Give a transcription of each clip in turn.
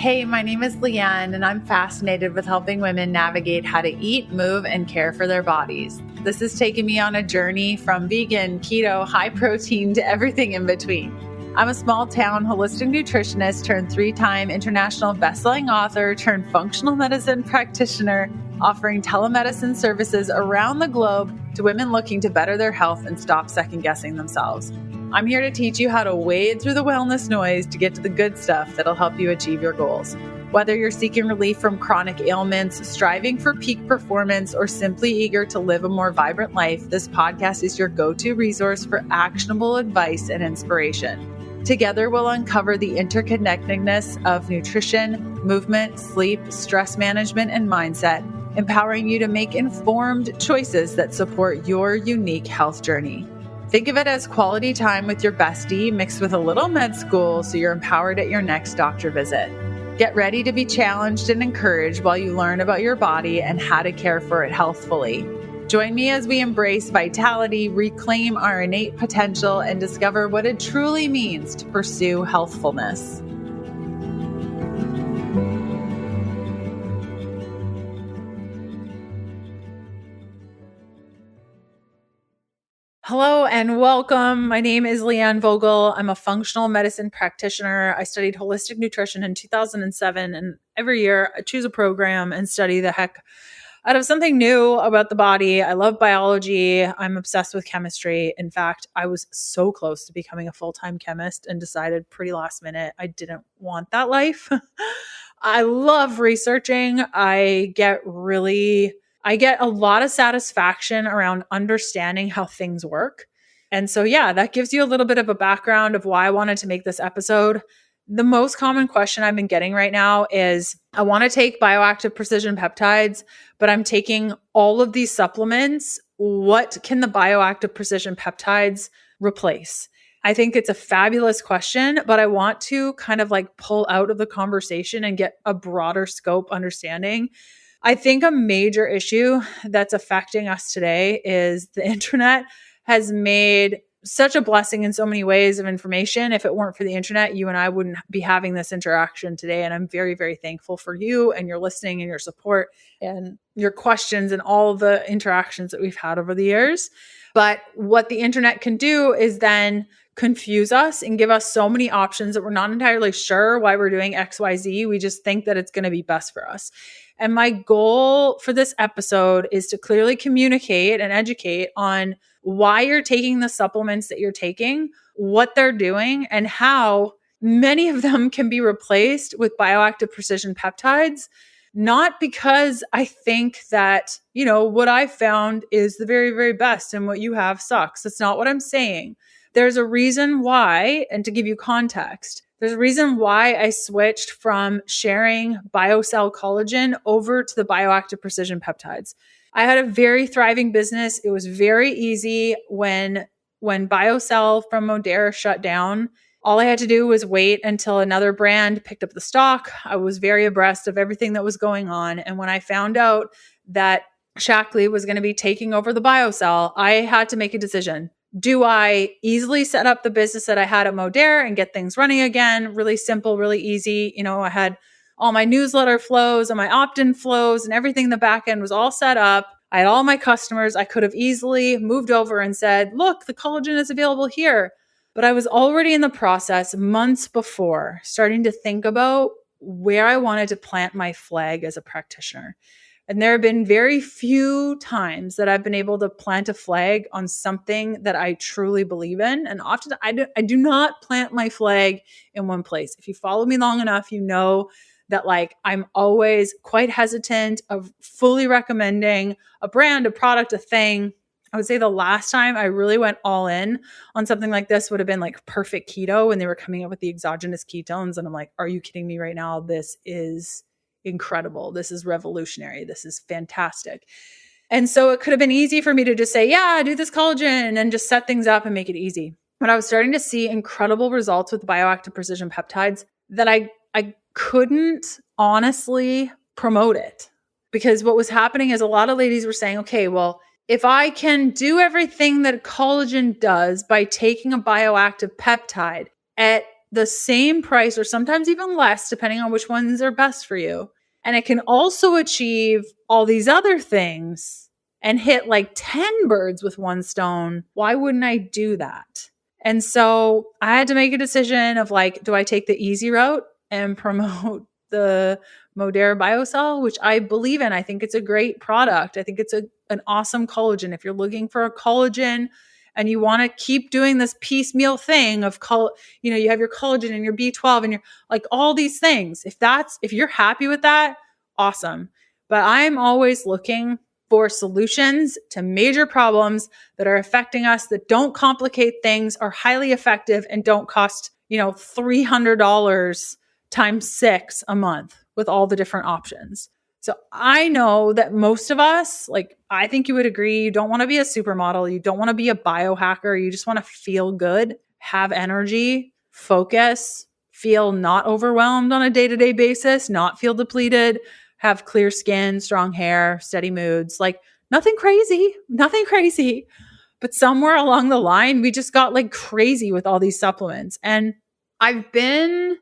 Hey, my name is Leanne, and I'm fascinated with helping women navigate how to eat, move, and care for their bodies. This has taken me on a journey from vegan, keto, high protein to everything in between. I'm a small town holistic nutritionist turned 3-time international bestselling author turned functional medicine practitioner, offering telemedicine services around the globe to women looking to better their health and stop second-guessing themselves. I'm here to teach you how to wade through the wellness noise to get to the good stuff that'll help you achieve your goals. Whether you're seeking relief from chronic ailments, striving for peak performance, or simply eager to live a more vibrant life, this podcast is your go-to resource for actionable advice and inspiration. Together, we'll uncover the interconnectedness of nutrition, movement, sleep, stress management, and mindset, empowering you to make informed choices that support your unique health journey. Think of it as quality time with your bestie mixed with a little med school so you're empowered at your next doctor visit. Get ready to be challenged and encouraged while you learn about your body and how to care for it healthfully. Join me as we embrace vitality, reclaim our innate potential, and discover what it truly means to pursue healthfulness. Hello and welcome. My name is Leanne Vogel. I'm a functional medicine practitioner. I studied holistic nutrition in 2007, and every year I choose a program and study the heck out of something new about the body. I love biology. I'm obsessed with chemistry. In fact, I was so close to becoming a full-time chemist and decided pretty last minute I didn't want that life. I love researching. I get a lot of satisfaction around understanding how things work. And so, that gives you a little bit of a background of why I wanted to make this episode. The most common question I've been getting right now is, I want to take bioactive precision peptides, but I'm taking all of these supplements. What can the bioactive precision peptides replace? I think it's a fabulous question, but I want to kind of pull out of the conversation and get a broader scope understanding. I think a major issue that's affecting us today is the internet has made such a blessing in so many ways of information. If it weren't for the internet, you and I wouldn't be having this interaction today. And I'm very, very thankful for you and your listening and your support and your questions and all the interactions that we've had over the years. But what the internet can do is then confuse us and give us so many options that we're not entirely sure why we're doing X, Y, Z. We just think that it's going to be best for us. And my goal for this episode is to clearly communicate and educate on why you're taking the supplements that you're taking, what they're doing, and how many of them can be replaced with bioactive precision peptides. Not because I think that, what I found is the very, very best and what you have sucks. That's not what I'm saying. There's a reason why, and to give you context, there's a reason why I switched from sharing BioCell collagen over to the bioactive precision peptides. I had a very thriving business. It was very easy when BioCell from Modera shut down. All I had to do was wait until another brand picked up the stock. I was very abreast of everything that was going on. And when I found out that Shackley was going to be taking over the BioCell, I had to make a decision. Do I easily set up the business that I had at Modera and get things running again? Really simple, really easy. I had all my newsletter flows and my opt-in flows and everything in the back end was all set up. I had all my customers. I could have easily moved over and said, look, the collagen is available here. But I was already in the process months before starting to think about where I wanted to plant my flag as a practitioner. And there have been very few times that I've been able to plant a flag on something that I truly believe in. And often I do not plant my flag in one place. If you follow me long enough, you know that I'm always quite hesitant of fully recommending a brand, a product, a thing. I would say the last time I really went all in on something like this would have been Perfect Keto when they were coming up with the exogenous ketones. And I'm like, are you kidding me right now? This is incredible. This is revolutionary. This is fantastic. And so it could have been easy for me to just say, do this collagen and just set things up and make it easy. But I was starting to see incredible results with bioactive precision peptides that I couldn't honestly promote it, because what was happening is a lot of ladies were saying, okay, well, if I can do everything that collagen does by taking a bioactive peptide at the same price or sometimes even less, depending on which ones are best for you. And it can also achieve all these other things and hit like 10 birds with one stone. Why wouldn't I do that? And so I had to make a decision of like, do I take the easy route and promote the Modera BioCell, which I believe in? I think it's a great product. I think it's an awesome collagen. If you're looking for a collagen and you want to keep doing this piecemeal thing of, you have your collagen and your B12 and your like all these things. If you're happy with that, awesome. But I'm always looking for solutions to major problems that are affecting us, that don't complicate things, are highly effective, and don't cost, $300 times 6 a month with all the different options. So I know that most of us, like, I think you would agree, you don't want to be a supermodel. You don't want to be a biohacker. You just want to feel good, have energy, focus, feel not overwhelmed on a day-to-day basis, not feel depleted, have clear skin, strong hair, steady moods, like nothing crazy. But somewhere along the line, we just got like crazy with all these supplements. And I've been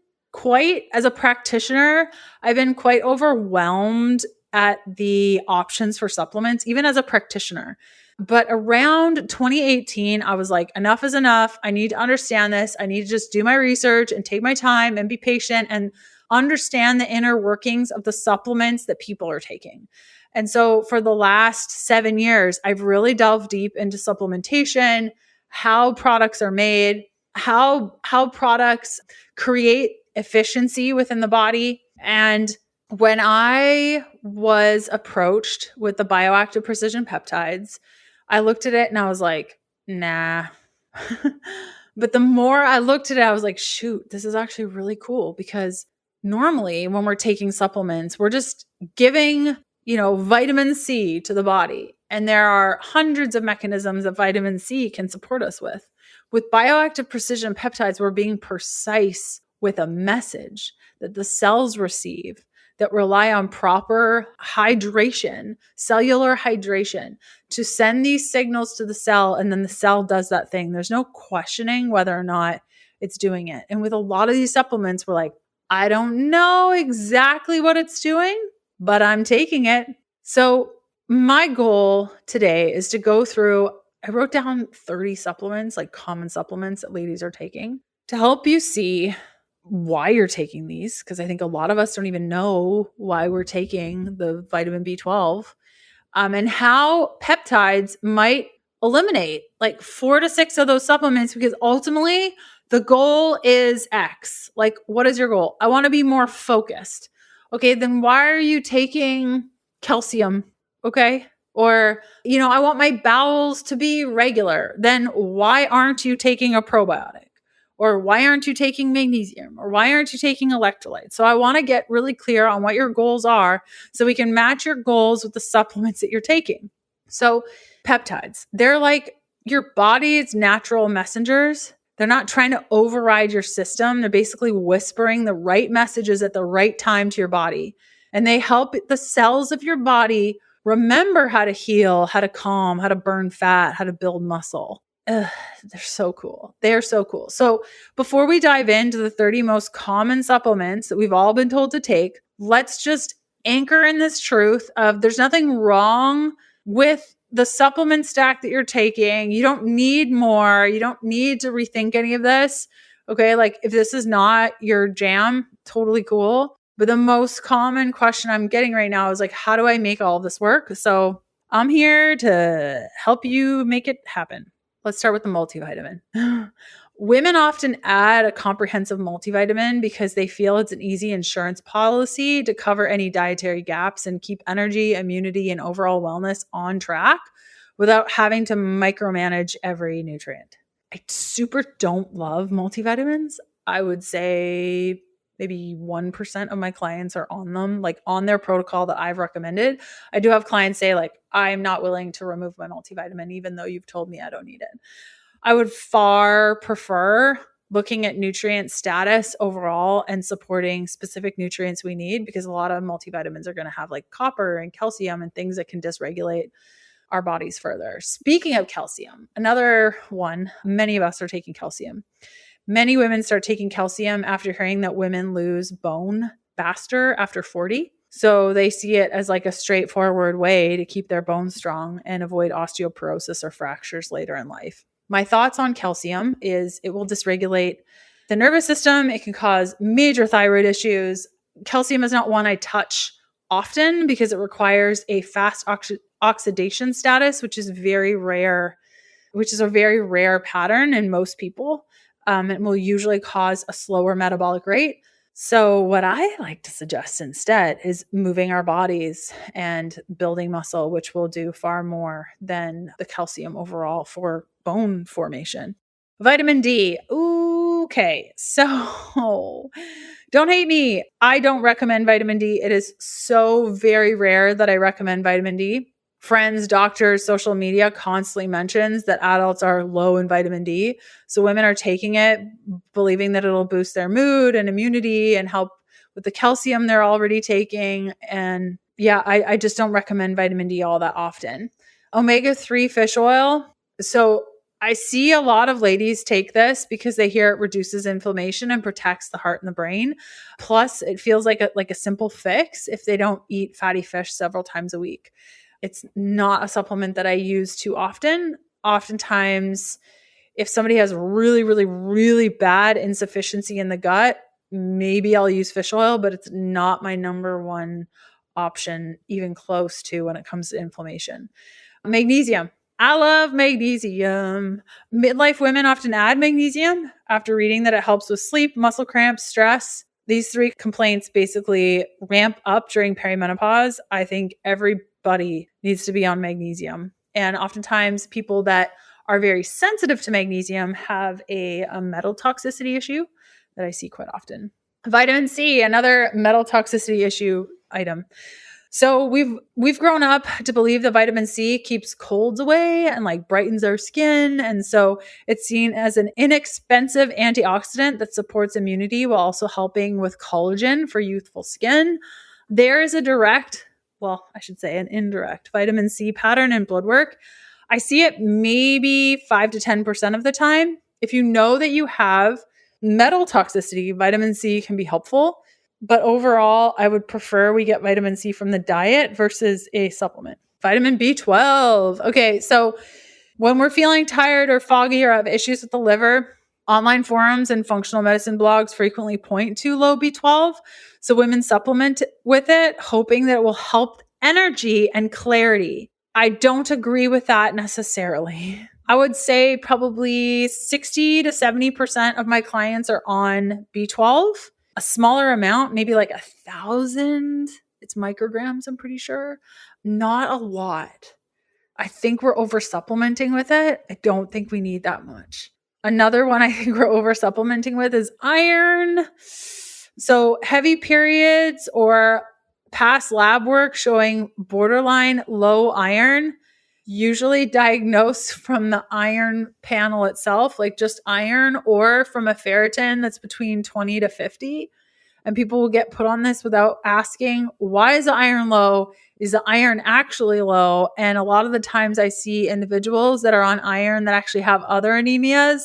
as a practitioner, I've been quite overwhelmed at the options for supplements, even as a practitioner. But around 2018, I was like, enough is enough. I need to understand this. I need to just do my research and take my time and be patient and understand the inner workings of the supplements that people are taking. And so for the last 7 years, I've really delved deep into supplementation, how products are made, how products create efficiency within the body. And when I was approached with the bioactive precision peptides, I looked at it and I was like, nah. But the more I looked at it, I was like, shoot, this is actually really cool, because normally when we're taking supplements, we're just giving, vitamin C to the body. And there are hundreds of mechanisms that vitamin C can support us with. With bioactive precision peptides, we're being precise with a message that the cells receive that rely on proper hydration, cellular hydration, to send these signals to the cell, and then the cell does that thing. There's no questioning whether or not it's doing it. And with a lot of these supplements, we're like, I don't know exactly what it's doing, but I'm taking it. So my goal today is to go through, I wrote down 30 supplements, like common supplements that ladies are taking, to help you see why you're taking these, because I think a lot of us don't even know why we're taking the vitamin B12, and how peptides might eliminate like 4 to 6 of those supplements, because ultimately the goal is X. Like, what is your goal? I want to be more focused. Okay, then why are you taking calcium? Okay. Or, I want my bowels to be regular. Then why aren't you taking a probiotic? Or why aren't you taking magnesium? Or why aren't you taking electrolytes? So I want to get really clear on what your goals are so we can match your goals with the supplements that you're taking. So peptides, they're like your body's natural messengers. They're not trying to override your system. They're basically whispering the right messages at the right time to your body. And they help the cells of your body remember how to heal, how to calm, how to burn fat, how to build muscle. They're so cool. They're so cool. So before we dive into the 30 most common supplements that we've all been told to take, let's just anchor in this truth of there's nothing wrong with the supplement stack that you're taking. You don't need more. You don't need to rethink any of this. Okay. Like, if this is not your jam, totally cool. But the most common question I'm getting right now is like, how do I make all of this work? So I'm here to help you make it happen. Let's start with the multivitamin. Women often add a comprehensive multivitamin because they feel it's an easy insurance policy to cover any dietary gaps and keep energy, immunity, and overall wellness on track without having to micromanage every nutrient. I super don't love multivitamins. I would say maybe 1% of my clients are on them, like on their protocol that I've recommended. I do have clients say like, I'm not willing to remove my multivitamin, even though you've told me I don't need it. I would far prefer looking at nutrient status overall and supporting specific nutrients we need, because a lot of multivitamins are going to have like copper and calcium and things that can dysregulate our bodies further. Speaking of calcium, another one, many of us are taking calcium. Many women start taking calcium after hearing that women lose bone faster after 40. So they see it as like a straightforward way to keep their bones strong and avoid osteoporosis or fractures later in life. My thoughts on calcium is it will dysregulate the nervous system. It can cause major thyroid issues. Calcium is not one I touch often because it requires a fast oxidation status, which is a very rare pattern in most people. It will usually cause a slower metabolic rate. So what I like to suggest instead is moving our bodies and building muscle, which will do far more than the calcium overall for bone formation. Vitamin D. Okay. So don't hate me. I don't recommend vitamin D. It is so very rare that I recommend vitamin D. Friends, doctors, social media constantly mentions that adults are low in vitamin D. So women are taking it, believing that it'll boost their mood and immunity and help with the calcium they're already taking. And yeah, I just don't recommend vitamin D all that often. Omega-3 fish oil. So I see a lot of ladies take this because they hear it reduces inflammation and protects the heart and the brain. Plus, it feels like a simple fix if they don't eat fatty fish several times a week. It's not a supplement that I use too often. Oftentimes, if somebody has really, really, really bad insufficiency in the gut, maybe I'll use fish oil, but it's not my number one option, even close to when it comes to inflammation. Magnesium. I love magnesium. Midlife women often add magnesium after reading that it helps with sleep, muscle cramps, stress. These three complaints basically ramp up during perimenopause. I think everybody needs to be on magnesium. And oftentimes people that are very sensitive to magnesium have a metal toxicity issue that I see quite often. Vitamin C, another metal toxicity issue item. So we've grown up to believe that vitamin C keeps colds away and like brightens our skin. And so it's seen as an inexpensive antioxidant that supports immunity while also helping with collagen for youthful skin. There is an indirect vitamin C pattern in blood work. I see it maybe 5 to 10% of the time. If you know that you have metal toxicity, vitamin C can be helpful. But overall, I would prefer we get vitamin C from the diet versus a supplement. Vitamin B12. Okay, so when we're feeling tired or foggy or have issues with the liver, online forums and functional medicine blogs frequently point to low B12. So women supplement with it, hoping that it will help energy and clarity. I don't agree with that necessarily. I would say probably 60 to 70% of my clients are on B12. A smaller amount, maybe like 1,000. It's micrograms, I'm pretty sure. Not a lot. I think we're over supplementing with it. I don't think we need that much. Another one I think we're over supplementing with is iron. So heavy periods or past lab work showing borderline low iron, usually diagnosed from the iron panel itself, like just iron, or from a ferritin that's between 20 to 50. And people will get put on this without asking, why is the iron low? Is the iron actually low? And a lot of the times I see individuals that are on iron that actually have other anemias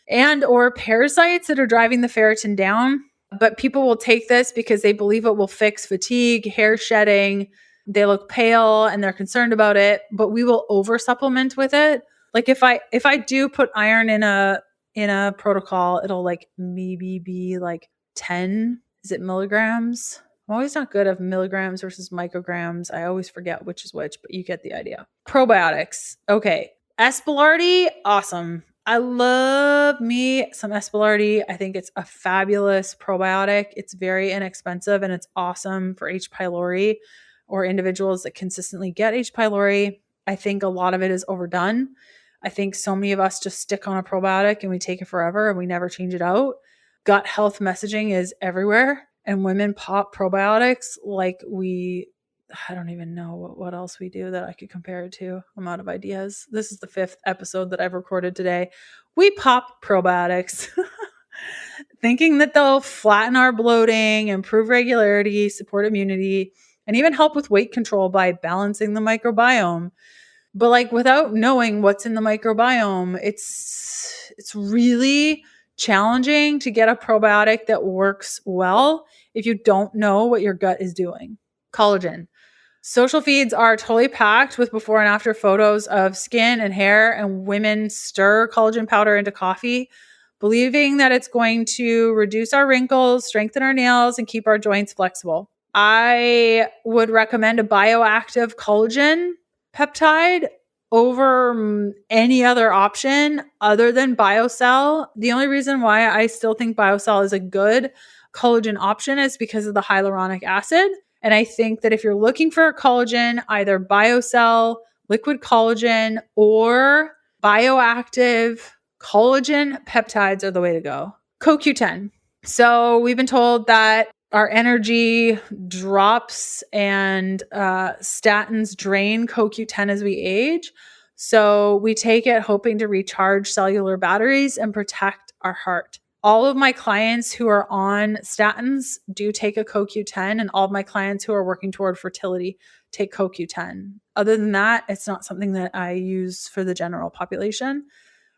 and or parasites that are driving the ferritin down. But people will take this because they believe it will fix fatigue, hair shedding. They look pale and they're concerned about it, but we will over supplement with it. Like if I do put iron in a protocol, it'll like maybe be like 10, is it milligrams? I'm always not good at milligrams versus micrograms. I always forget which is which, but you get the idea. Probiotics. Okay. Aspelardi, awesome. I love me some Aspelardi. I think it's a fabulous probiotic. It's very inexpensive and it's awesome for H. pylori or individuals that consistently get H. pylori. I think a lot of it is overdone. I think so many of us just stick on a probiotic and we take it forever and we never change it out. Gut health messaging is everywhere and women pop probiotics like I don't even know what else we do that I could compare it to. I'm out of ideas. This is the 5th episode that I've recorded today. We pop probiotics thinking that they'll flatten our bloating, improve regularity, support immunity, and even help with weight control by balancing the microbiome. But like without knowing what's in the microbiome, it's really challenging to get a probiotic that works well if you don't know what your gut is doing. Collagen. Social feeds are totally packed with before and after photos of skin and hair, and women stir collagen powder into coffee, believing that it's going to reduce our wrinkles, strengthen our nails, and keep our joints flexible. I would recommend a bioactive collagen peptide over any other option other than BioCell. The only reason why I still think BioCell is a good collagen option is because of the hyaluronic acid. And I think that if you're looking for a collagen, either BioCell, liquid collagen, or bioactive collagen peptides are the way to go. CoQ10. So we've been told that our energy drops and statins drain CoQ10 as we age. So we take it hoping to recharge cellular batteries and protect our heart. All of my clients who are on statins do take a CoQ10, and all of my clients who are working toward fertility take CoQ10. Other than that, it's not something that I use for the general population.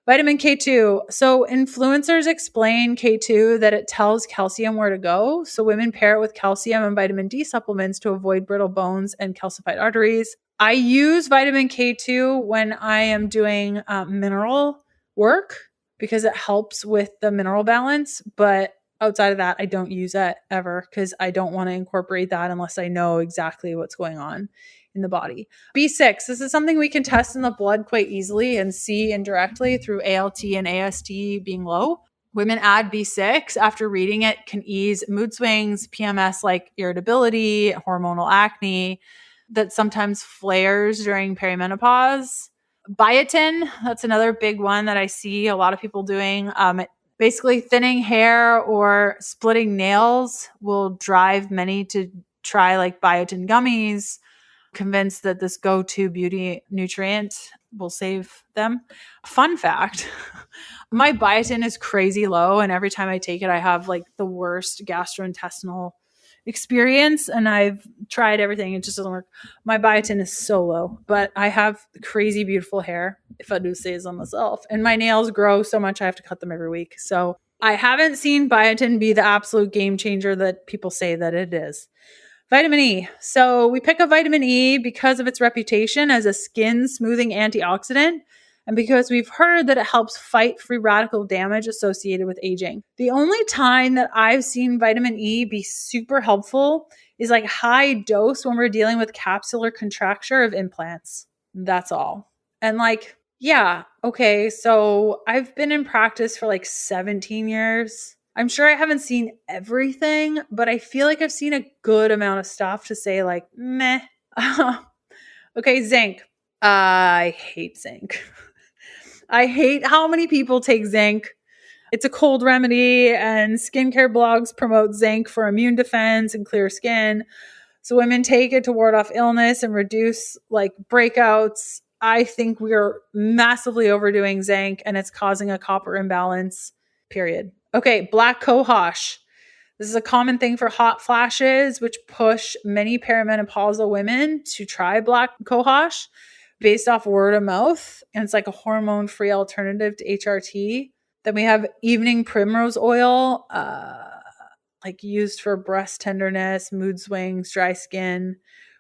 Vitamin K2. So influencers explain K2 that it tells calcium where to go. So women pair it with calcium and vitamin D supplements to avoid brittle bones and calcified arteries. I use vitamin K2 when I am doing mineral work because it helps with the mineral balance. But outside of that, I don't use it ever because I don't want to incorporate that unless I know exactly what's going on in the body. B6, this is something we can test in the blood quite easily and see indirectly through ALT and AST being low. Women add B6 after reading it can ease mood swings, PMS like irritability, hormonal acne that sometimes flares during perimenopause. Biotin, that's another big one that I see a lot of people doing. Basically, thinning hair or splitting nails will drive many to try like biotin gummies, convinced that this go-to beauty nutrient will save them. Fun fact, my biotin is crazy low, and every time I take it, I have like the worst gastrointestinal experience, and I've tried everything. It just doesn't work. My biotin is so low, but I have crazy beautiful hair, if I do say so myself, and my nails grow so much I have to cut them every week. So I haven't seen biotin be the absolute game changer that people say that it is. Vitamin E. So we pick up vitamin E because of its reputation as a skin smoothing antioxidant and because we've heard that it helps fight free radical damage associated with aging. The only time that I've seen vitamin E be super helpful is like high dose when we're dealing with capsular contracture of implants. That's all. And like, yeah, okay, so I've been in practice for like 17 years. I'm sure I haven't seen everything, but I feel like I've seen a good amount of stuff to say like, meh. Okay, zinc. I hate zinc. I hate how many people take zinc. It's a cold remedy, and skincare blogs promote zinc for immune defense and clear skin. So women take it to ward off illness and reduce like breakouts. I think we're massively overdoing zinc, and it's causing a copper imbalance, period. Okay, black cohosh. This is a common thing for hot flashes, which push many perimenopausal women to try black cohosh based off word of mouth. And it's like a hormone-free alternative to HRT. Then we have evening primrose oil, like used for breast tenderness, mood swings, dry skin.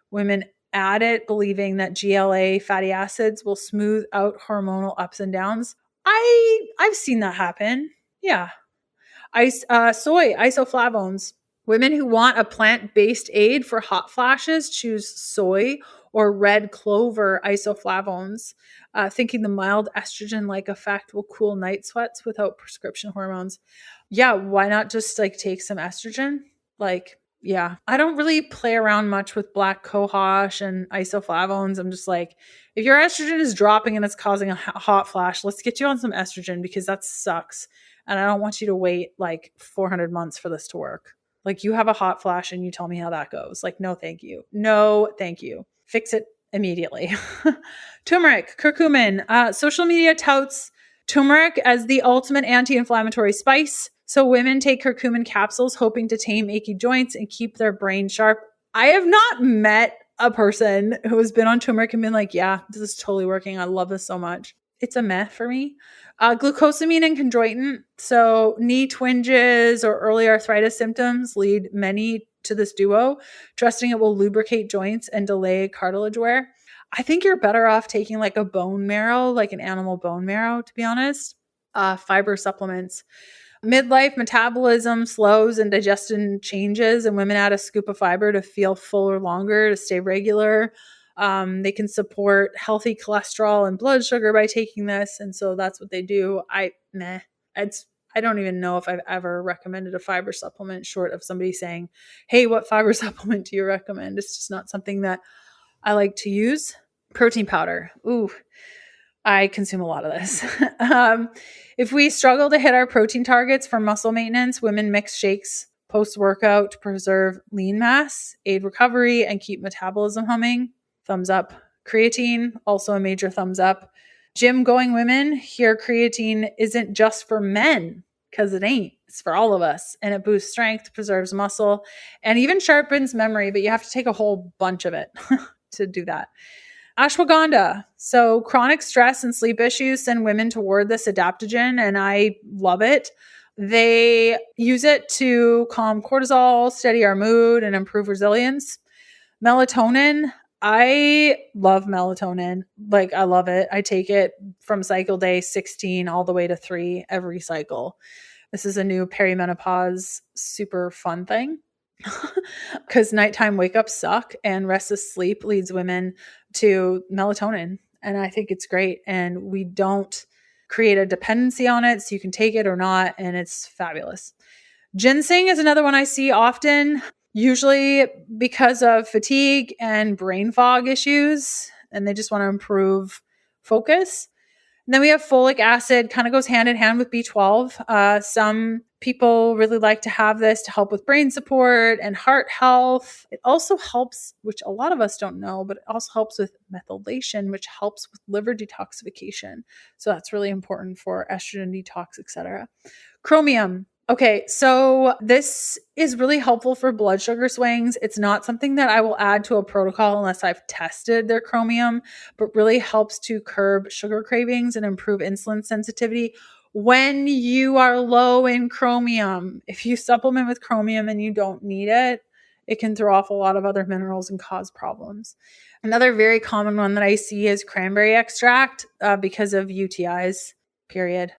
Women add it believing that GLA fatty acids will smooth out hormonal ups and downs. I've seen that happen. Yeah. Soy isoflavones. Women who want a plant-based aid for hot flashes choose soy or red clover isoflavones, thinking the mild estrogen-like effect will cool night sweats without prescription hormones. Yeah, why not just like take some estrogen? Like, yeah, I don't really play around much with black cohosh and isoflavones. I'm just like, if your estrogen is dropping and it's causing a hot flash, let's get you on some estrogen because that sucks. And I don't want you to wait like 400 months for this to work. Like you have a hot flash and you tell me how that goes. Like, no, thank you. No, thank you. Fix it immediately. Turmeric, curcumin. Social media touts turmeric as the ultimate anti-inflammatory spice. So women take curcumin capsules hoping to tame achy joints and keep their brain sharp. I have not met a person who has been on turmeric and been like, yeah, this is totally working. I love this so much. It's a meh for me. Glucosamine and chondroitin. So knee twinges or early arthritis symptoms lead many to this duo, trusting it will lubricate joints and delay cartilage wear. I think you're better off taking like a bone marrow, like an animal bone marrow, to be honest. Fiber supplements. Midlife metabolism slows and digestion changes, and women add a scoop of fiber to feel fuller longer, to stay regular. They can support healthy cholesterol and blood sugar by taking this, and so that's what they do. I don't even know if I've ever recommended a fiber supplement short of somebody saying, "Hey, what fiber supplement do you recommend?" It's just not something that I like to use. Protein powder. Ooh, I consume a lot of this. If we struggle to hit our protein targets for muscle maintenance, women mix shakes post-workout to preserve lean mass, aid recovery, and keep metabolism humming. Thumbs up. Creatine, also a major thumbs up. Gym-going women, here creatine isn't just for men, because it ain't. It's for all of us. And it boosts strength, preserves muscle, and even sharpens memory, but you have to take a whole bunch of it to do that. Ashwagandha. So chronic stress and sleep issues send women toward this adaptogen, and I love it. They use it to calm cortisol, steady our mood, and improve resilience. Melatonin. I love melatonin. Like, I love it. I take it from cycle day 16 all the way to 3 every cycle. This is a new perimenopause super fun thing. Because nighttime wake ups suck and restless sleep leads women to melatonin. And I think it's great. And we don't create a dependency on it. So you can take it or not. And it's fabulous. Ginseng is another one I see often, usually because of fatigue and brain fog issues. And they just want to improve focus. And then we have folic acid, kind of goes hand in hand with B12. Some people really like to have this to help with brain support and heart health. It also helps, which a lot of us don't know, but it also helps with methylation, which helps with liver detoxification. So that's really important for estrogen detox, etc. Chromium. Okay, so this is really helpful for blood sugar swings. It's not something that I will add to a protocol unless I've tested their chromium, but really helps to curb sugar cravings and improve insulin sensitivity when you are low in chromium. If you supplement with chromium and you don't need it, it can throw off a lot of other minerals and cause problems. Another very common one that I see is cranberry extract because of UTIs, period.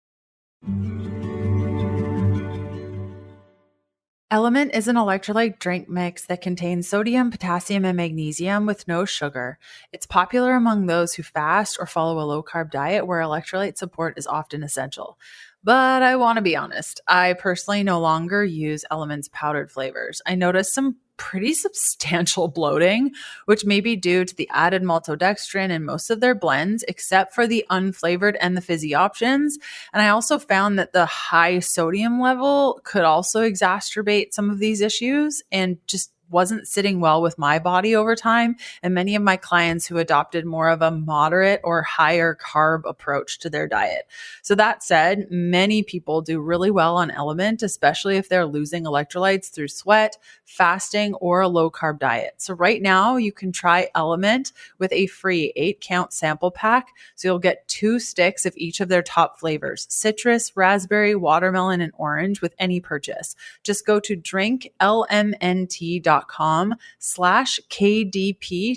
Element is an electrolyte drink mix that contains sodium, potassium, and magnesium with no sugar. It's popular among those who fast or follow a low-carb diet where electrolyte support is often essential. But I want to be honest, I personally no longer use Element's powdered flavors. I noticed some pretty substantial bloating, which may be due to the added maltodextrin in most of their blends, except for the unflavored and the fizzy options. And I also found that the high sodium level could also exacerbate some of these issues and just wasn't sitting well with my body over time, and many of my clients who adopted more of a moderate or higher carb approach to their diet. So that said, many people do really well on Element, especially if they're losing electrolytes through sweat, fasting, or a low carb diet. So right now you can try Element with a free 8-count sample pack. So you'll get 2 sticks of each of their top flavors: citrus, raspberry, watermelon, and orange with any purchase. Just go to drinklmnt.com/KDP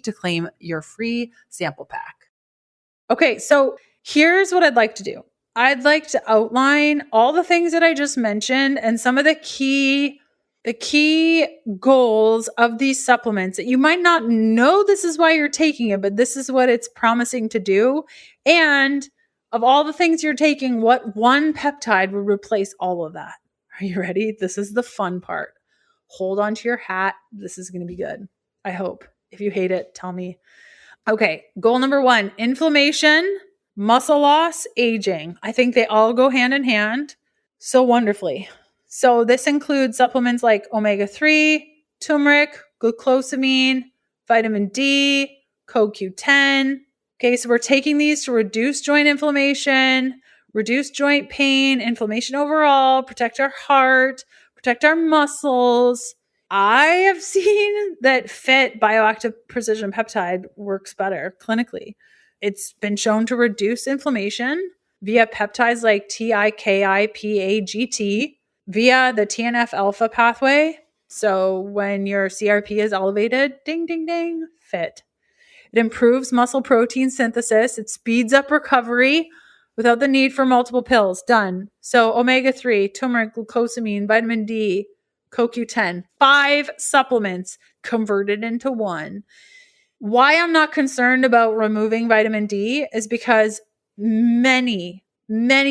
to claim your free sample pack. Okay, so here's what I'd like to do. I'd like to outline all the things that I just mentioned and some of the key goals of these supplements that you might not know this is why you're taking it, but this is what it's promising to do. And of all the things you're taking, what one peptide would replace all of that? Are you ready? This is the fun part. Hold on to your hat. This is going to be good. I hope. If you hate it, tell me. Okay, goal number 1, inflammation, muscle loss, aging. I think they all go hand in hand so wonderfully. So this includes supplements like omega-3, turmeric, glucosamine, vitamin D, CoQ10. Okay, so we're taking these to reduce joint inflammation, reduce joint pain, inflammation overall, protect our heart, protect our muscles. I have seen that FIT bioactive precision peptide works better clinically. It's been shown to reduce inflammation, via peptides like TIKIPAGT, via the TNF alpha pathway. So when your CRP is elevated, ding, ding, ding, fit. It improves muscle protein synthesis. It speeds up recovery without the need for multiple pills. Done. So omega-3, turmeric, glucosamine, vitamin D, CoQ10, 5 supplements converted into one. Why I'm not concerned about removing vitamin D is because many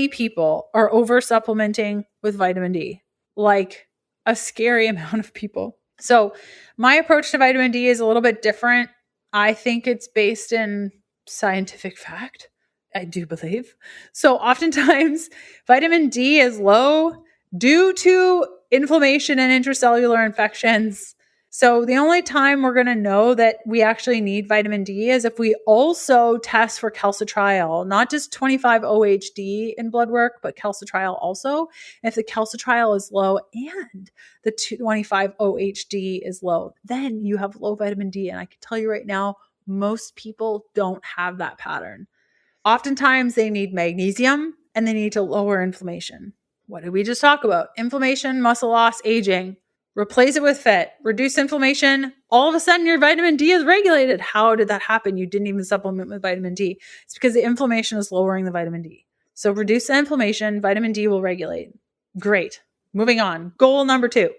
people are over supplementing with vitamin D, like a scary amount of people. So my approach to vitamin D is a little bit different. I think it's based in scientific fact. I do believe. So oftentimes vitamin D is low due to inflammation and intracellular infections. So the only time we're going to know that we actually need vitamin D is if we also test for calcitriol, not just 25-OHD in blood work, but calcitriol also. If the calcitriol is low and the 25-OHD is low, then you have low vitamin D. And I can tell you right now, most people don't have that pattern. Oftentimes they need magnesium and they need to lower inflammation. What did we just talk about? Inflammation, muscle loss, aging. Replace it with fit, reduce inflammation. All of a sudden your vitamin D is regulated. How did that happen? You didn't even supplement with vitamin D. It's because the inflammation is lowering the vitamin D. So reduce the inflammation, vitamin D will regulate. Great. Moving on. Goal number 2,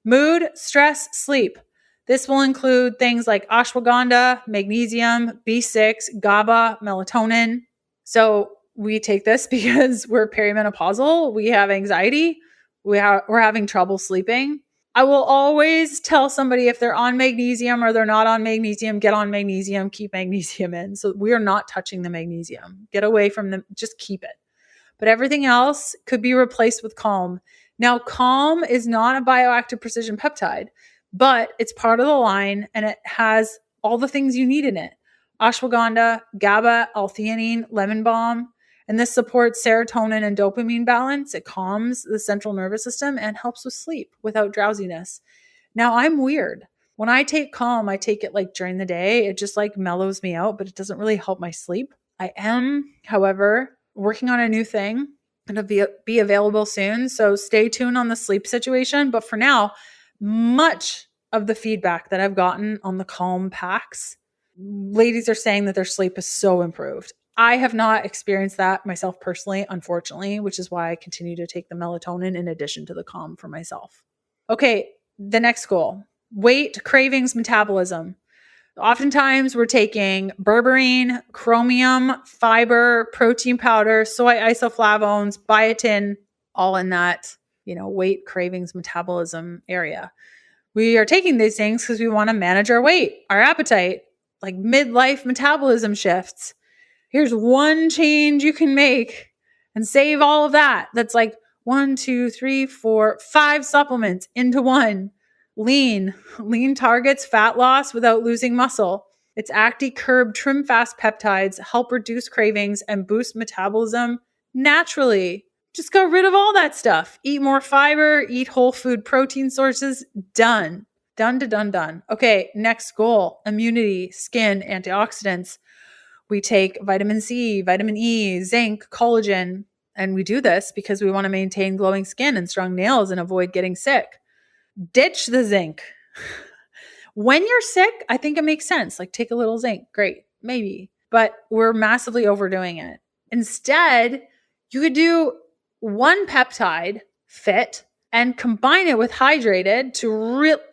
mood, stress, sleep. This will include things like ashwagandha, magnesium, B6, GABA, melatonin. So we take this because we're perimenopausal. We have anxiety. We're having trouble sleeping. I will always tell somebody if they're on magnesium or they're not on magnesium, get on magnesium, keep magnesium in. So we are not touching the magnesium. Get away from them, just keep it. But everything else could be replaced with Calm. Now, Calm is not a bioactive precision peptide, but it's part of the line and it has all the things you need in it. Ashwagandha, GABA, L-theanine, lemon balm. And this supports serotonin and dopamine balance. It calms the central nervous system and helps with sleep without drowsiness. Now, I'm weird. When I take Calm, I take it like during the day. It just like mellows me out, but it doesn't really help my sleep. I am, however, working on a new thing. It'll be available soon. So stay tuned on the sleep situation. But for now, much of the feedback that I've gotten on the Calm packs, ladies are saying that their sleep is so improved. I have not experienced that myself personally, unfortunately, which is why I continue to take the melatonin in addition to the Calm for myself. Okay, the next goal, weight, cravings, metabolism. Oftentimes we're taking berberine, chromium, fiber, protein powder, soy isoflavones, biotin, all in that, weight, cravings, metabolism area. We are taking these things because we want to manage our weight, our appetite, like midlife metabolism shifts. Here's one change you can make and save all of that. That's like 1, 2, 3, 4, 5 supplements into one. Lean targets fat loss without losing muscle. Its Acti Curb Trim Fast peptides help reduce cravings and boost metabolism naturally. Just got rid of all that stuff. Eat more fiber, eat whole food protein sources. Done. Done. Okay, next goal, immunity, skin, antioxidants. We take vitamin C, vitamin E, zinc, collagen, and we do this because we want to maintain glowing skin and strong nails and avoid getting sick. Ditch the zinc. When you're sick, I think it makes sense. Like take a little zinc. Great. Maybe. But we're massively overdoing it. Instead, you could do one peptide, fit, and combine it with hydrated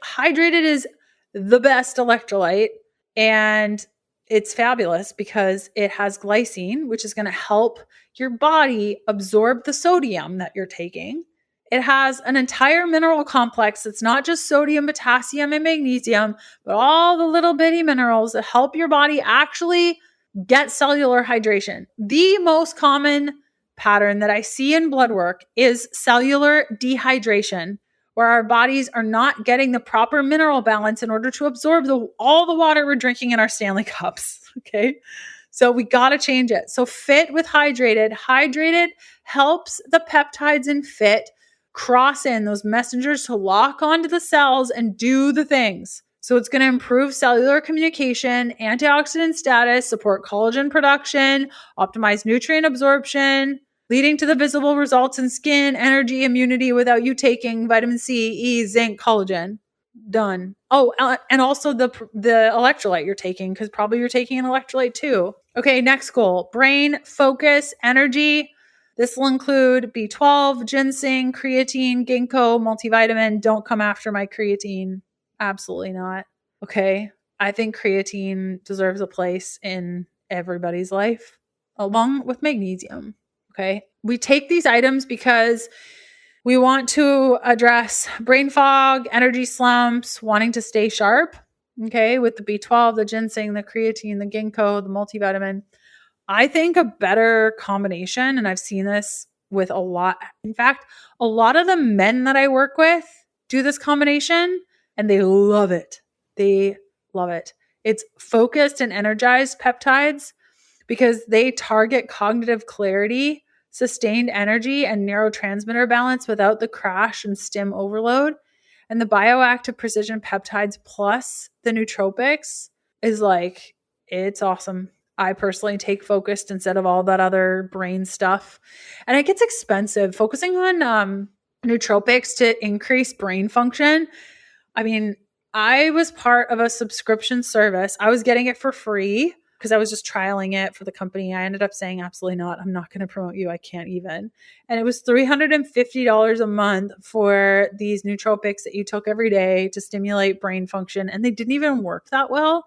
hydrated is the best electrolyte. And it's fabulous because it has glycine, which is going to help your body absorb the sodium that you're taking. It has an entire mineral complex that's not just sodium, potassium, and magnesium, but all the little bitty minerals that help your body actually get cellular hydration. The most common pattern that I see in blood work is cellular dehydration, where our bodies are not getting the proper mineral balance in order to absorb all the water we're drinking in our Stanley cups. Okay. So we got to change it. So fit with hydrated. Hydrated helps the peptides in fit cross in those messengers to lock onto the cells and do the things. So it's going to improve cellular communication, antioxidant status, support collagen production, optimize nutrient absorption, leading to the visible results in skin, energy, immunity without you taking vitamin C, E, zinc, collagen. Done. Oh, and also the electrolyte you're taking, because probably you're taking an electrolyte too. Okay, next goal: brain, focus, energy. This will include B12, ginseng, creatine, ginkgo, multivitamin. Don't come after my creatine. Absolutely not. Okay, I think creatine deserves a place in everybody's life, along with magnesium. Okay, we take these items because we want to address brain fog, energy slumps, wanting to stay sharp. Okay, with the B12, the ginseng, the creatine, the ginkgo, the multivitamin. I think a better combination, and I've seen this with a lot. In fact, a lot of the men that I work with do this combination and they love it. They love it. It's focused and energized peptides because they target cognitive clarity, sustained energy, and neurotransmitter balance without the crash and stim overload. And the bioactive precision peptides plus the nootropics is like, it's awesome. I personally take focused instead of all that other brain stuff. And it gets expensive. Focusing on nootropics to increase brain function. I mean, I was part of a subscription service. I was getting it for free because I was just trialing it for the company. I ended up saying, absolutely not. I'm not going to promote you. I can't even. And it was $350 a month for these nootropics that you took every day to stimulate brain function. And they didn't even work that well.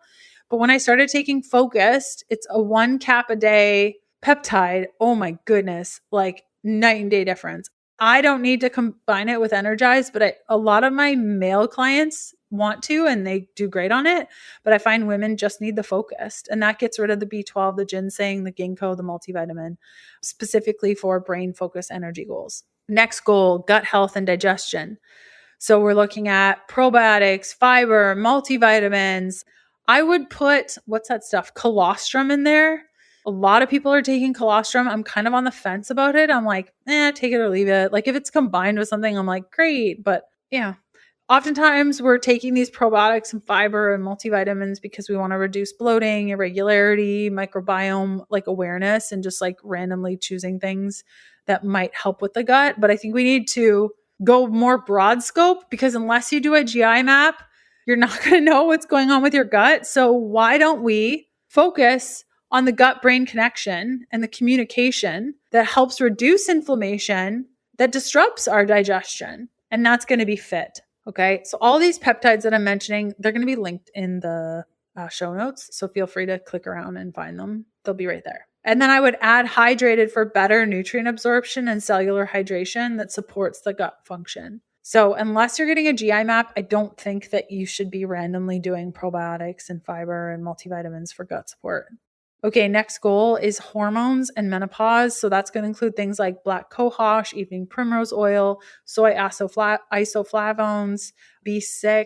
But when I started taking focused, it's a 1 cap a day peptide. Oh my goodness, like night and day difference. I don't need to combine it with Energize, but a lot of my male clients want to, and they do great on it. But I find women just need the focused, and that gets rid of the B12, the ginseng, the ginkgo, the multivitamin, specifically for brain focus energy goals. Next goal, gut health and digestion. So we're looking at probiotics, fiber, multivitamins. I would put, what's that stuff? Colostrum in there. A lot of people are taking colostrum. I'm kind of on the fence about it. I'm like, take it or leave it. Like if it's combined with something, I'm like, great. But yeah, oftentimes we're taking these probiotics and fiber and multivitamins because we want to reduce bloating, irregularity, microbiome, like awareness, and just like randomly choosing things that might help with the gut. But I think we need to go more broad scope, because unless you do a GI map, you're not going to know what's going on with your gut. So why don't we focus on the gut-brain connection and the communication that helps reduce inflammation that disrupts our digestion? And that's going to be fit. Okay. So all these peptides that I'm mentioning, they're going to be linked in the show notes. So feel free to click around and find them. They'll be right there. And then I would add hydrated for better nutrient absorption and cellular hydration that supports the gut function. So unless you're getting a GI map, I don't think that you should be randomly doing probiotics and fiber and multivitamins for gut support. Okay, next goal is hormones and menopause. So that's going to include things like black cohosh, evening primrose oil, soy isoflavones, B6.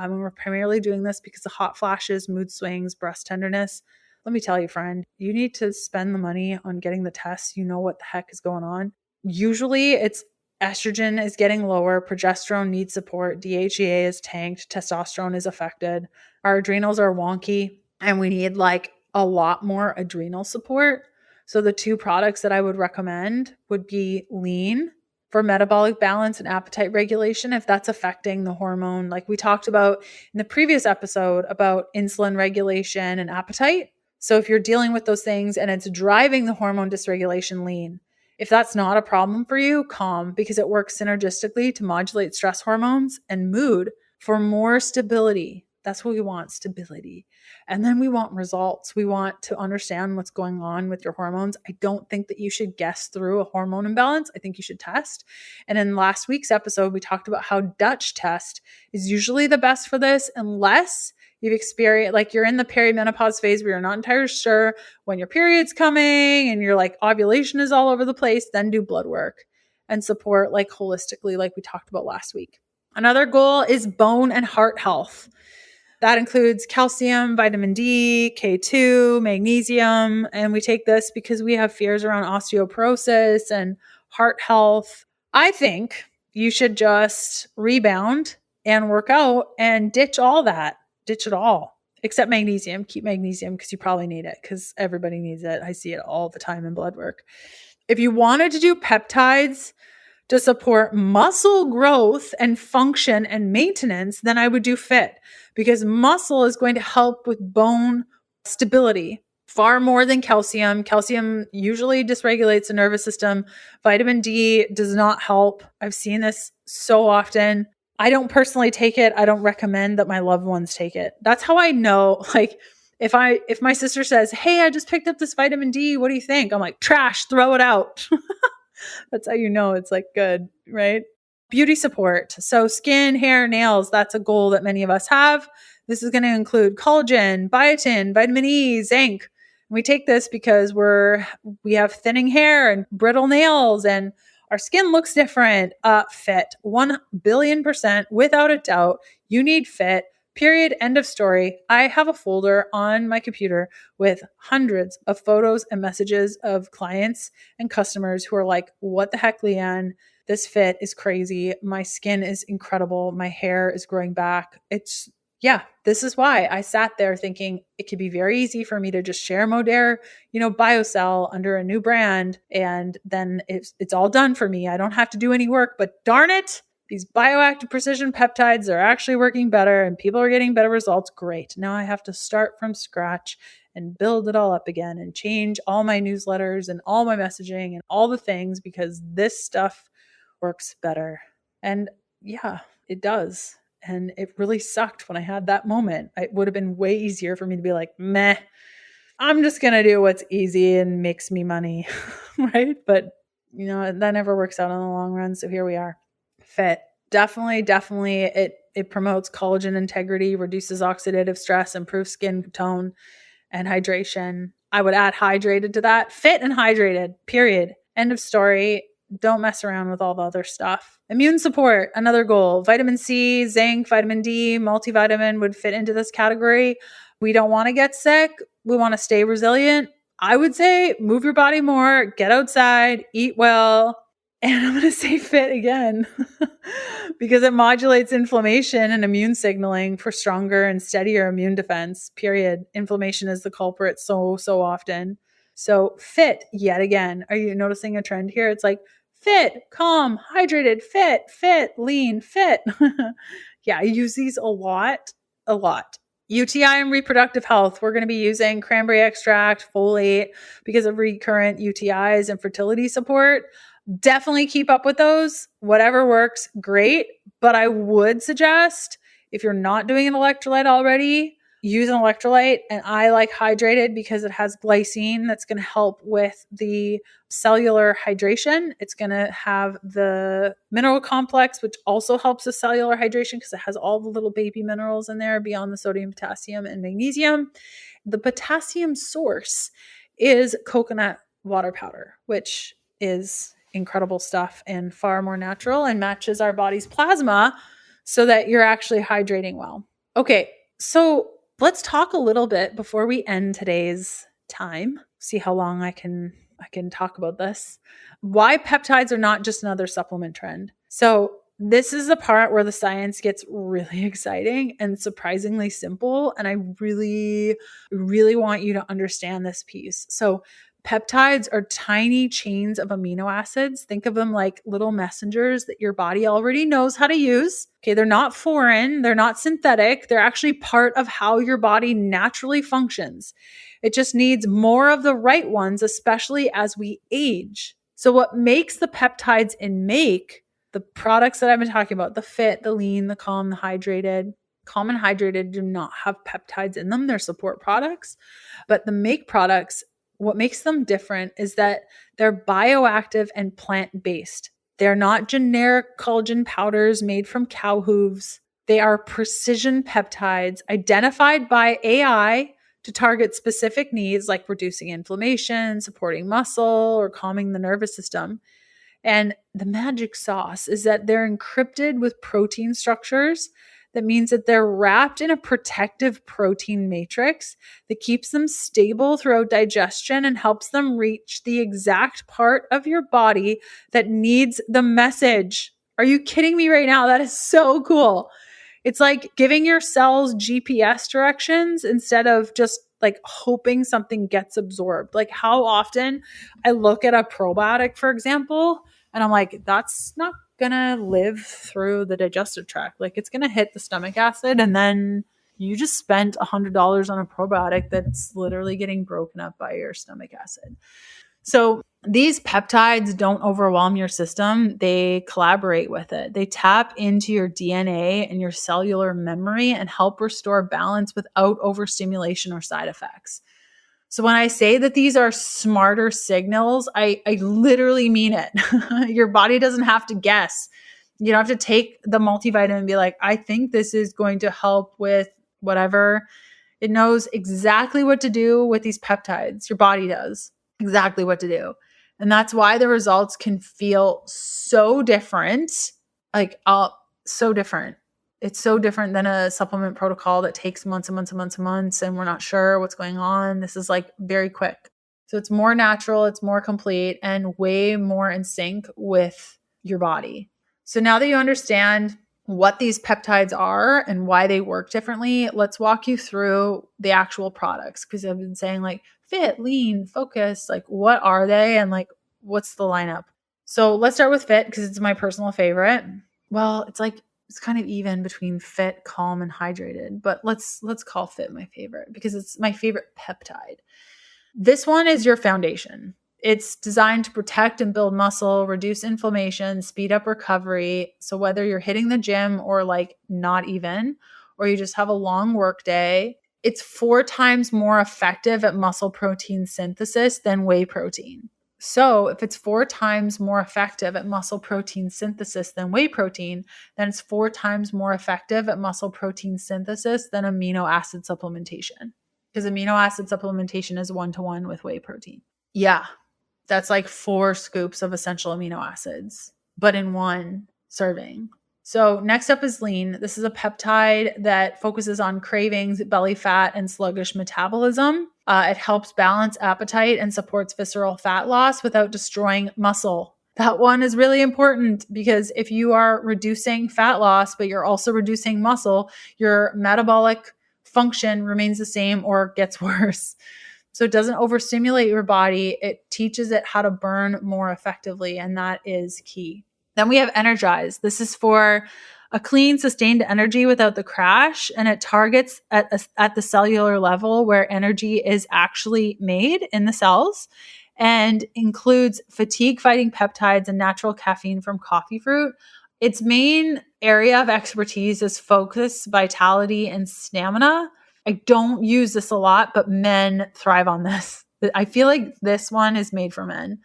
We're primarily doing this because of hot flashes, mood swings, breast tenderness. Let me tell you, friend, you need to spend the money on getting the tests. You know what the heck is going on. Usually it's estrogen is getting lower, progesterone needs support, DHEA is tanked, testosterone is affected, our adrenals are wonky, and we need like a lot more adrenal support. So the 2 products that I would recommend would be Lean for metabolic balance and appetite regulation, if that's affecting the hormone. Like we talked about in the previous episode about insulin regulation and appetite. So if you're dealing with those things and it's driving the hormone dysregulation, Lean. If that's not a problem for you, Calm, because it works synergistically to modulate stress hormones and mood for more stability. That's what we want, stability. And then we want results. We want to understand what's going on with your hormones. I don't think that you should guess through a hormone imbalance. I think you should test. And in last week's episode, we talked about how Dutch test is usually the best for this, unless you've experienced, like you're in the perimenopause phase where you're not entirely sure when your period's coming and you're like ovulation is all over the place, then do blood work and support like holistically, like we talked about last week. Another goal is bone and heart health. That includes calcium, vitamin D, K2, magnesium. And we take this because we have fears around osteoporosis and heart health. I think you should just rebound and work out and ditch all that. Ditch it all. Except magnesium. Keep magnesium because you probably need it because everybody needs it. I see it all the time in blood work. If you wanted to do peptides to support muscle growth and function and maintenance, then I would do FIT because muscle is going to help with bone stability far more than calcium. Calcium usually dysregulates the nervous system. Vitamin D does not help. I've seen this so often. I don't personally take it. I don't recommend that my loved ones take it. That's how I know, like, if my sister says, "Hey, I just picked up this vitamin D. What do you think?" I'm like, "Trash, throw it out." That's how you know it's like good, right? Beauty support. So skin, hair, nails, that's a goal that many of us have. This is going to include collagen, biotin, vitamin E, zinc. We take this because we have thinning hair and brittle nails and our skin looks different. FIT, 1,000,000,000% without a doubt. You need FIT. Period. End of story. I have a folder on my computer with hundreds of photos and messages of clients and customers who are like, "What the heck, Leanne? This FIT is crazy. My skin is incredible. My hair is growing back." This is why I sat there thinking it could be very easy for me to just share Modere, BioCell under a new brand. And then it's all done for me. I don't have to do any work, but darn it, these bioactive precision peptides are actually working better and people are getting better results. Great. Now I have to start from scratch and build it all up again and change all my newsletters and all my messaging and all the things because this stuff works better. And yeah, it does. And it really sucked when I had that moment. It would have been way easier for me to be like, meh, I'm just going to do what's easy and makes me money, right? But, that never works out in the long run. So here we are. FIT. Definitely. It promotes collagen integrity, reduces oxidative stress, improves skin tone and hydration. I would add hydrated to that. FIT and hydrated, period. End of story. Don't mess around with all the other stuff. Immune support, another goal. Vitamin C, zinc, vitamin D, multivitamin would fit into this category. We don't want to get sick. We want to stay resilient. I would say move your body more, get outside, eat well. And I'm going to say FIT again because it modulates inflammation and immune signaling for stronger and steadier immune defense, period. Inflammation is the culprit so often. So FIT yet again. Are you noticing a trend here? It's like FIT, calm, hydrated, FIT, lean, FIT. Yeah, I use these a lot. UTI and reproductive health. We're going to be using cranberry extract, folate because of recurrent UTIs and fertility support. Definitely keep up with those. Whatever works, great. But I would suggest if you're not doing an electrolyte already, use an electrolyte. And I like hydrated because it has glycine that's going to help with the cellular hydration. It's going to have the mineral complex, which also helps with cellular hydration because it has all the little baby minerals in there beyond the sodium, potassium, and magnesium. The potassium source is coconut water powder, which is incredible stuff and far more natural and matches our body's plasma so that you're actually hydrating well. Okay, so let's talk a little bit before we end today's time. See how long I can talk about this. Why peptides are not just another supplement trend. So this is the part where the science gets really exciting and surprisingly simple. And I really, really want you to understand this piece. So peptides are tiny chains of amino acids. Think of them like little messengers that your body already knows how to use. Okay, they're not foreign, they're not synthetic, they're actually part of how your body naturally functions. It just needs more of the right ones, especially as we age. So what makes the peptides the products that I've been talking about, the FIT, the lean, the calm, the hydrated, calm and hydrated do not have peptides in them. They're support products, but the make products, what makes them different is that they're bioactive and plant-based. They're not generic collagen powders made from cow hooves. They are precision peptides identified by AI to target specific needs like reducing inflammation, supporting muscle, or calming the nervous system. And the magic sauce is that they're encrypted with protein structures. That means that they're wrapped in a protective protein matrix that keeps them stable throughout digestion and helps them reach the exact part of your body that needs the message. Are you kidding me right now? That is so cool. It's like giving your cells GPS directions instead of just like hoping something gets absorbed. Like how often I look at a probiotic, for example, and I'm like, that's not gonna live through the digestive tract. Like it's gonna hit the stomach acid, and then you just spent $100 on a probiotic that's literally getting broken up by your stomach acid. So these peptides don't overwhelm your system. They collaborate with it. They tap into your DNA and your cellular memory and help restore balance without overstimulation or side effects. So when I say that these are smarter signals, I literally mean it. Your body doesn't have to guess. You don't have to take the multivitamin and be like, I think this is going to help with whatever. It knows exactly what to do with these peptides. Your body does exactly what to do. And that's why the results can feel so different, so different. It's so different than a supplement protocol that takes months and months and months and months, and we're not sure what's going on. This is like very quick. So it's more natural, it's more complete, and way more in sync with your body. So now that you understand what these peptides are and why they work differently, let's walk you through the actual products. Because I've been saying like fit, lean, focus, like what are they and like what's the lineup? So let's start with fit because it's my personal favorite. Well, it's kind of even between fit, calm, and hydrated, but let's call fit my favorite because it's my favorite peptide. This one is your foundation. It's designed to protect and build muscle, reduce inflammation, speed up recovery. So whether you're hitting the gym or like not even, or you just have a long work day, it's 4 times more effective at muscle protein synthesis than whey protein. So if it's 4 times more effective at muscle protein synthesis than whey protein, then it's 4 times more effective at muscle protein synthesis than amino acid supplementation. Because amino acid supplementation is 1-to-1 with whey protein. Yeah, that's like 4 scoops of essential amino acids, but in one serving. So next up is lean. This is a peptide that focuses on cravings, belly fat, and sluggish metabolism. It helps balance appetite and supports visceral fat loss without destroying muscle. That one is really important because if you are reducing fat loss, but you're also reducing muscle, your metabolic function remains the same or gets worse. So it doesn't overstimulate your body. It teaches it how to burn more effectively, and that is key. Then we have Energize. This is for a clean, sustained energy without the crash, and it targets at the cellular level where energy is actually made in the cells and includes fatigue-fighting peptides and natural caffeine from coffee fruit. Its main area of expertise is focus, vitality, and stamina. I don't use this a lot, but men thrive on this. I feel like this one is made for men.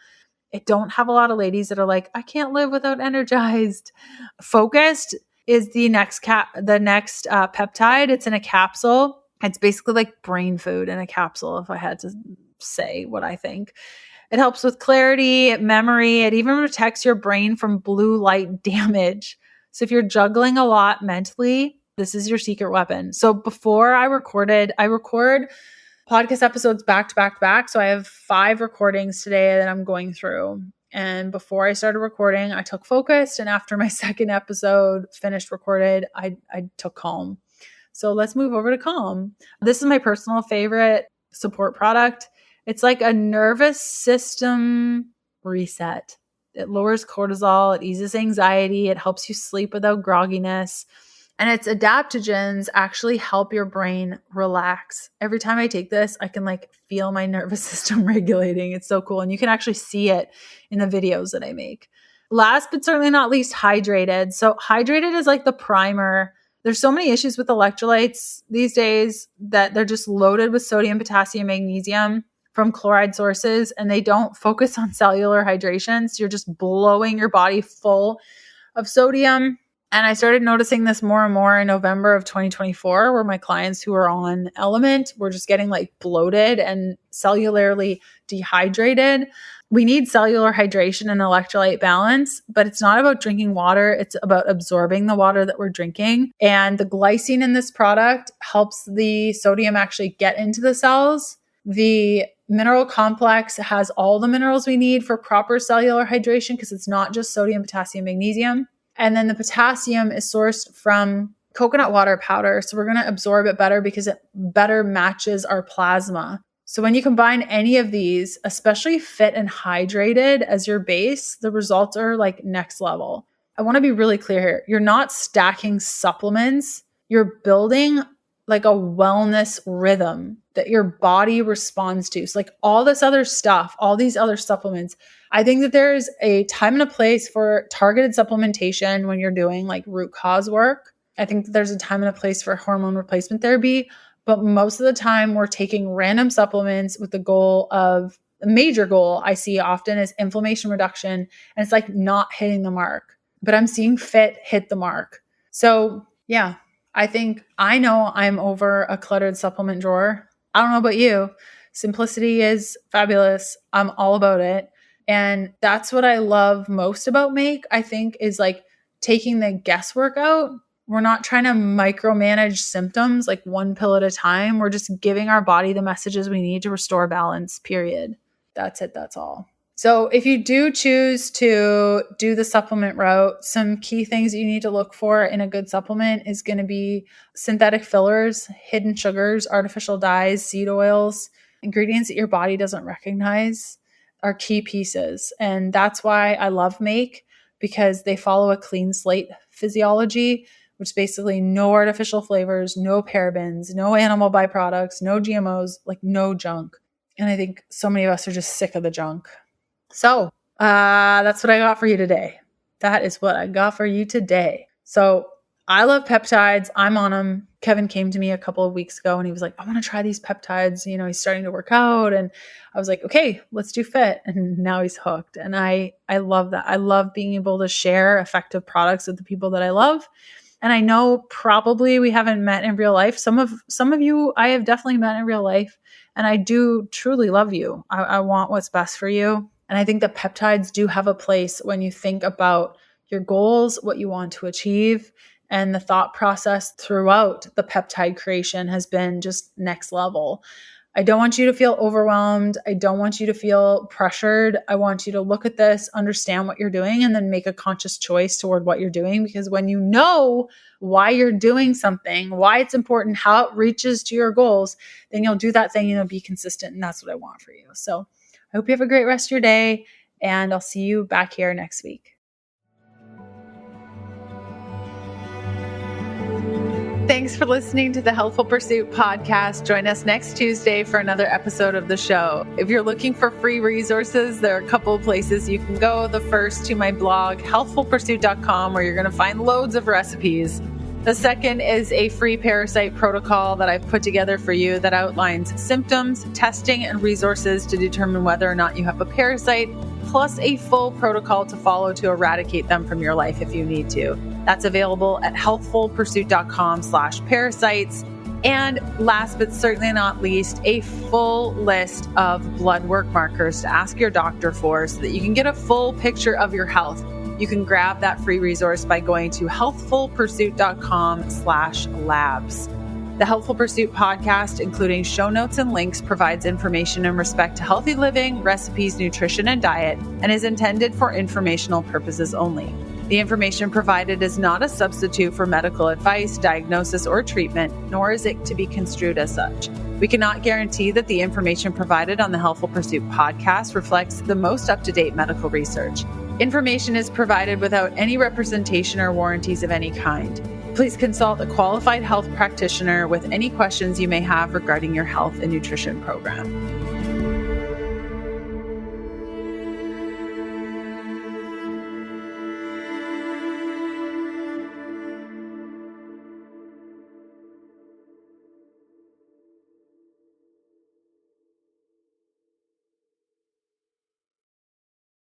I don't have a lot of ladies that are like, I can't live without Energized. Focused is the next peptide. It's in a capsule. It's basically like brain food in a capsule, if I had to say what I think. It helps with clarity, memory. It even protects your brain from blue light damage. So if you're juggling a lot mentally, this is your secret weapon. So before I record podcast episodes back to back to back. So I have 5 recordings today that I'm going through. And before I started recording, I took Focused. And after my second episode finished recorded, I took Calm. So let's move over to Calm. This is my personal favorite support product. It's like a nervous system reset. It lowers cortisol. It eases anxiety. It helps you sleep without grogginess. And its adaptogens actually help your brain relax. Every time I take this, I can like feel my nervous system regulating. It's so cool. And you can actually see it in the videos that I make. Last but certainly not least, hydrated. So hydrated is like the primer. There's so many issues with electrolytes these days that they're just loaded with sodium, potassium, magnesium from chloride sources, and they don't focus on cellular hydration. So you're just blowing your body full of sodium. And I started noticing this more and more in November of 2024, where my clients who are on Element were just getting like bloated and cellularly dehydrated. We need cellular hydration and electrolyte balance, but it's not about drinking water. It's about absorbing the water that we're drinking. And the glycine in this product helps the sodium actually get into the cells. The mineral complex has all the minerals we need for proper cellular hydration because it's not just sodium, potassium, magnesium. And then the potassium is sourced from coconut water powder. So we're going to absorb it better because it better matches our plasma. So when you combine any of these, especially fit and hydrated as your base, the results are like next level. I want to be really clear here. You're not stacking supplements. You're building like a wellness rhythm that your body responds to. So like all this other stuff, all these other supplements, I think that there's a time and a place for targeted supplementation when you're doing like root cause work. I think that there's a time and a place for hormone replacement therapy, but most of the time we're taking random supplements with the goal of, the major goal I see often is inflammation reduction, and it's like not hitting the mark, but I'm seeing fit hit the mark. So yeah, I know I'm over a cluttered supplement drawer. I don't know about you. Simplicity is fabulous. I'm all about it. And that's what I love most about Make, I think, is like taking the guesswork out. We're not trying to micromanage symptoms like one pill at a time. We're just giving our body the messages we need to restore balance, period. That's it. That's all. So if you do choose to do the supplement route, some key things you need to look for in a good supplement is going to be synthetic fillers, hidden sugars, artificial dyes, seed oils, ingredients that your body doesn't recognize are key pieces. And that's why I love Make, because they follow a clean slate physiology, which is basically no artificial flavors, no parabens, no animal byproducts, no GMOs, like no junk. And I think so many of us are just sick of the junk. So that's what I got for you today. That is what I got for you today. So I love peptides. I'm on them. Kevin came to me a couple of weeks ago and he was like, I want to try these peptides. You know, he's starting to work out. And I was like, okay, let's do fit. And now he's hooked. And I love that. I love being able to share effective products with the people that I love. And I know probably we haven't met in real life. Some of you I have definitely met in real life. And I do truly love you. I want what's best for you. And I think that peptides do have a place when you think about your goals, what you want to achieve, and the thought process throughout the peptide creation has been just next level. I don't want you to feel overwhelmed. I don't want you to feel pressured. I want you to look at this, understand what you're doing, and then make a conscious choice toward what you're doing. Because when you know why you're doing something, why it's important, how it reaches to your goals, then you'll do that thing and you'll be consistent. And that's what I want for you. So I hope you have a great rest of your day, and I'll see you back here next week. Thanks for listening to the Healthful Pursuit Podcast. Join us next Tuesday for another episode of the show. If you're looking for free resources, there are a couple of places you can go. The first to my blog, healthfulpursuit.com, where you're going to find loads of recipes. The second is a free parasite protocol that I've put together for you that outlines symptoms, testing, and resources to determine whether or not you have a parasite, plus a full protocol to follow to eradicate them from your life if you need to. That's available at healthfulpursuit.com/parasites. And last but certainly not least, a full list of blood work markers to ask your doctor for so that you can get a full picture of your health. You can grab that free resource by going to healthfulpursuit.com/labs. The Healthful Pursuit Podcast, including show notes and links, provides information in respect to healthy living, recipes, nutrition, and diet, and is intended for informational purposes only. The information provided is not a substitute for medical advice, diagnosis, or treatment, nor is it to be construed as such. We cannot guarantee that the information provided on the Healthful Pursuit Podcast reflects the most up-to-date medical research. Information is provided without any representation or warranties of any kind. Please consult a qualified health practitioner with any questions you may have regarding your health and nutrition program.